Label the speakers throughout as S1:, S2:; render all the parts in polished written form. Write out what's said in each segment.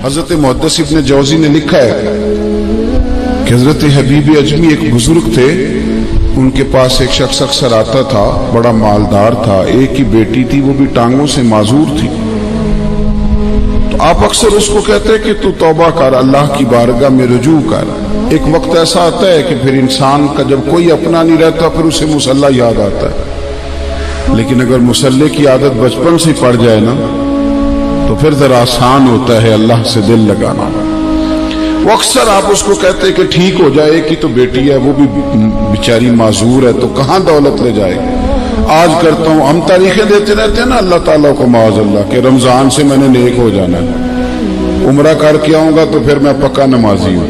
S1: حضرت محدث ابن جوزی نے لکھا ہے کہ حضرت حبیب اجمی ایک بزرگ تھے، ان کے پاس ایک شخص اکثر آتا تھا، بڑا مالدار تھا، ایک ہی بیٹی تھی، وہ بھی ٹانگوں سے معذور تھی۔ تو آپ اکثر اس کو کہتے کہ تو توبہ کر، اللہ کی بارگاہ میں رجوع کر۔ ایک وقت ایسا آتا ہے کہ پھر انسان کا جب کوئی اپنا نہیں رہتا پھر اسے مصلی یاد آتا ہے، لیکن اگر مصلی کی عادت بچپن سے پڑ جائے نا تو پھر ذرا آسان ہوتا ہے اللہ سے دل لگانا۔ وہ اکثر آپ اس کو کہتے کہ ٹھیک ہو جائے کہ تو بیٹی ہے، وہ بھی بیچاری معذور ہے، تو کہاں دولت لے جائے گی۔ آج کرتا ہوں، ہم تاریخیں دیتے رہتے ہیں نا اللہ تعالیٰ کو معاذ اللہ کہ رمضان سے میں نے نیک ہو جانا ہے، عمرہ کر کے آؤں گا تو پھر میں پکا نمازی ہوں۔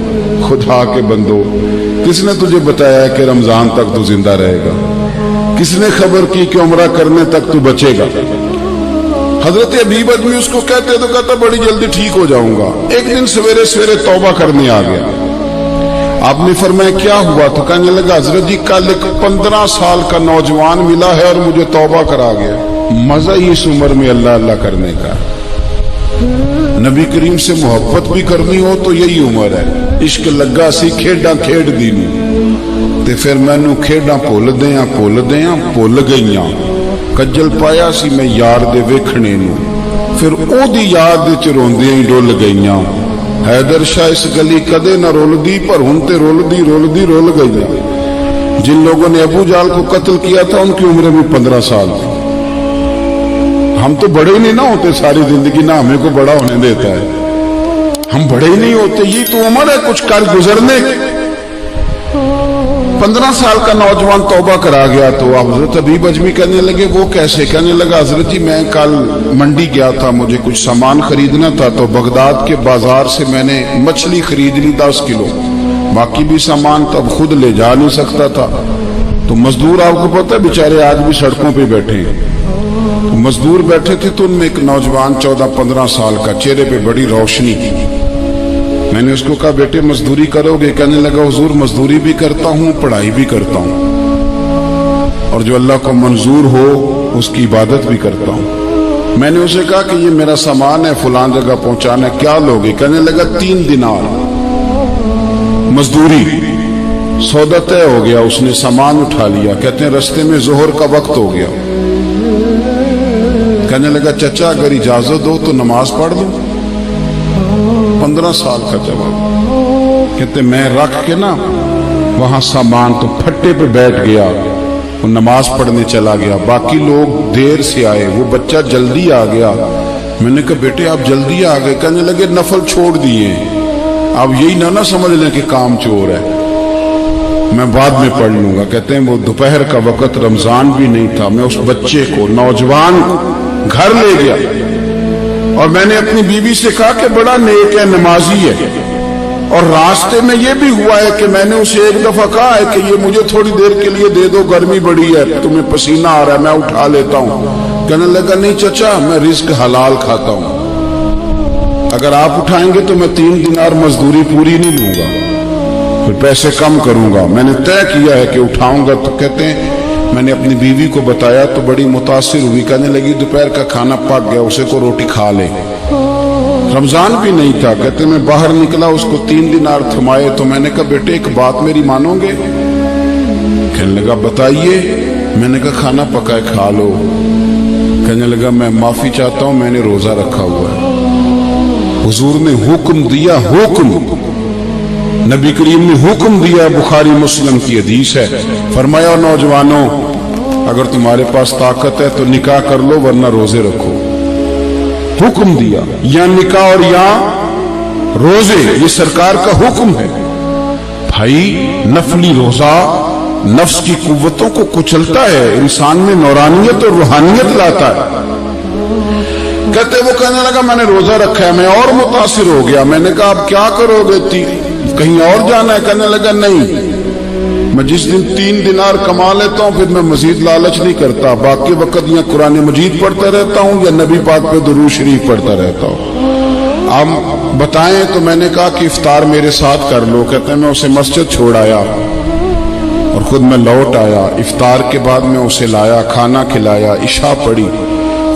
S1: خدا کے بندو، کس نے تجھے بتایا کہ رمضان تک تو زندہ رہے گا؟ کس نے خبر کی کہ عمرہ کرنے تک تو بچے گا؟ حضرت حبیب اجمی اس کو کہتے تو کہتا بڑی جلدی ٹھیک ہو جاؤں گا۔ ایک دن سویرے سویرے توبہ کرنے آ گیا۔ آپ نے فرمایا کیا ہوا؟ تو کہنے لگا حضرت جی کل ایک 15 سال کا نوجوان ملا ہے اور مجھے توبہ کرا گیا۔ مزہ ہی اس عمر میں اللہ اللہ کرنے کا، نبی کریم سے محبت بھی کرنی ہو تو یہی عمر ہے۔ عشق لگا سی کھیڈاں کھیڈ دی تے پھر مینوں کھیڈاں بھول بھول گئیاں، کجل پایا سی میں یار دے ویکھنے نو، پھر او دی یاد وچ روندیاں ہی ڈول گئیاں۔ حیدر شاہ اس گلی کدے نہ رول دی، پر ہن تے رول گئیاں۔ جن لوگوں نے ابو جہل کو قتل کیا تھا ان کی عمر بھی 15 سال تھی۔ ہم تو بڑے ہی نہیں نہ ہوتے ساری زندگی، نہ ہمیں کو بڑا ہونے دیتا ہے، ہم بڑے ہی نہیں ہوتے، یہ تو عمر ہے کچھ کر گزرنے۔ 15 سال کا نوجوان توبہ کرا گیا تو حضرت حبیب اجمی کہنے لگے وہ کیسے؟ کہنے لگا حضرت جی میں کل منڈی گیا تھا، مجھے کچھ سامان خریدنا تھا، تو بغداد کے بازار سے میں نے مچھلی خرید لی 10 کلو، باقی بھی سامان تب خود لے جا نہیں سکتا تھا، تو مزدور آپ کو پتہ ہے بیچارے آج بھی سڑکوں پہ بیٹھے ہیں، تو مزدور بیٹھے تھے تو ان میں ایک نوجوان 14-15 سال کا، چہرے پہ بڑی روشنی تھی۔ میں نے اس کو کہا بیٹے مزدوری کرو گے؟ کہنے لگا حضور مزدوری بھی کرتا ہوں، پڑھائی بھی کرتا ہوں، اور جو اللہ کو منظور ہو اس کی عبادت بھی کرتا ہوں۔ میں نے اسے کہا کہ یہ میرا سامان ہے فلان جگہ پہنچانا ہے، کیا لوگے؟ کہنے لگا 3 دینار مزدوری۔ سودا طے ہو گیا، اس نے سامان اٹھا لیا۔ کہتے ہیں رستے میں ظہر کا وقت ہو گیا، کہنے لگا چچا اگر اجازت دو تو نماز پڑھ دوں۔ 15 سال کا جواب۔ کہتے میں رکھ کے نا وہاں سامان تو پھٹے پہ بیٹھ گیا، وہ نماز پڑھنے چلا گیا، باقی لوگ دیر سے آئے، وہ بچہ جلدی آ گیا۔ میں نے کہا بیٹے آپ جلدی آ گئے؟ کہنے لگے نفل چھوڑ دیے، آپ یہی نہ سمجھ لیں کہ کام چور ہے، میں بعد میں پڑھ لوں گا۔ کہتے ہیں وہ دوپہر کا وقت، رمضان بھی نہیں تھا، میں اس بچے کو نوجوان گھر لے گیا اور میں نے اپنی بیوی سے کہا کہ بڑا نیک ہے، نمازی ہے، اور راستے میں یہ بھی ہوا ہے کہ میں نے اسے ایک دفعہ کہا ہے کہ یہ مجھے تھوڑی دیر کے لیے دے دو، گرمی بڑی ہے، تمہیں پسینہ آ رہا ہے، میں اٹھا لیتا ہوں۔ کہنے لگا نہیں چچا میں رزق حلال کھاتا ہوں، اگر آپ اٹھائیں گے تو میں 3 دینار مزدوری پوری نہیں لوں گا، پھر پیسے کم کروں گا، میں نے طے کیا ہے کہ اٹھاؤں گا۔ تو کہتے ہیں میں نے اپنی بیوی کو بتایا تو بڑی متاثر ہوئی، کہنے لگی دوپہر کا کھانا پک گیا، اسے کو روٹی کھا لے، رمضان بھی نہیں تھا۔ کہتے میں باہر نکلا، اس کو 3 دینار تھمائے، تو میں نے کہا بیٹے ایک بات میری مانو گے؟ کہنے لگا بتائیے۔ میں نے کہا کھانا پکائے کھا لو۔ کہنے لگا میں معافی چاہتا ہوں، میں نے روزہ رکھا ہوا ہے۔ حضور نے حکم دیا، حکم نبی کریم نے حکم دیا، بخاری مسلم کی حدیث ہے، فرمایا نوجوانوں اگر تمہارے پاس طاقت ہے تو نکاح کر لو ورنہ روزے رکھو۔ حکم دیا، یا نکاح اور یا روزے، یہ سرکار کا حکم ہے۔ بھائی نفلی روزہ نفس کی قوتوں کو کچلتا ہے، انسان میں نورانیت اور روحانیت لاتا ہے۔ کہتے وہ کہنے لگا میں نے روزہ رکھا ہے، میں اور متاثر ہو گیا۔ میں نے کہا آپ کیا کرو گے؟ کہیں اور جانا ہے؟ کہنے لگا نہیں، میں جس دن 3 دینار کما لیتا ہوں پھر میں مزید لالچ نہیں کرتا، باقی وقت یا قرآن مجید پڑھتا رہتا ہوں یا نبی پاک پہ درود شریف پڑھتا رہتا ہوں۔ آپ بتائیں؟ تو میں نے کہا کہ افطار میرے ساتھ کر لو۔ کہتے ہیں میں اسے مسجد چھوڑ آیا اور خود میں لوٹ آیا، افطار کے بعد میں اسے لایا، کھانا کھلایا، عشاء پڑھی،